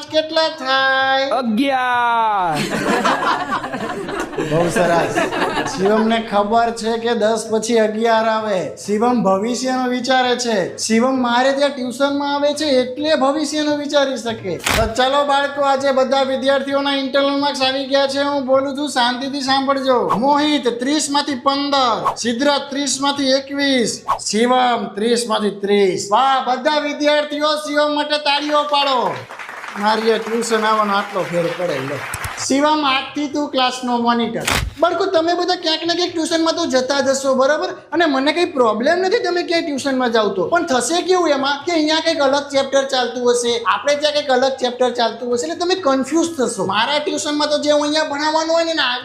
કેટલા થાય? 11. બહુ સરસ. શિવમને ખબર છે કે 10 પછી 11 આવે. શિવમ ભવિષ્યનો વિચારે છે. શિવમ મારે ત્યાં ટ્યુશનમાં આવે છે એટલે ભવિષ્યનું વિચારી શકે. તો ચલો બાળકો, આજે બધા વિદ્યાર્થીઓના ઇન્ટરનલ માર્ક્સ આવી ગયા છે. હું બોલું છું, શાંતિથી સાંભળજો. મોહિત 30 માંથી 15, સિદ્ધાર્થ 30 માંથી 21, શિવમ 30 માંથી 30. વાહ, બધા વિદ્યાર્થીઓ શિવમ માટે તાળીઓ પાડો. મારી ટ્યુશન આવવાનો આટલો ફેર પડે. લો શિવમ, આજથી તું ક્લાસનો મોનિટર. બાળકો, તમે બધા ક્યાંક ને ક્યાંક ટ્યુશનમાં તો જતા જશો, બરાબર? અને મને કંઈ પ્રોબ્લેમ નથી તમે ક્યાંય ટ્યુશનમાં જાવ તો, પણ થશે કેવું એમાં કે અહીંયા કંઈક અલગ ચેપ્ટર ચાલતું હશે, આપણે ત્યાં કંઈક અલગ ચેપ્ટર ચાલતું હશે, એટલે તમે કન્ફ્યુઝ થશો. મારા ટ્યુશનમાં તો જે હું અહીંયા ભણાવવાનું હોય ને આગળ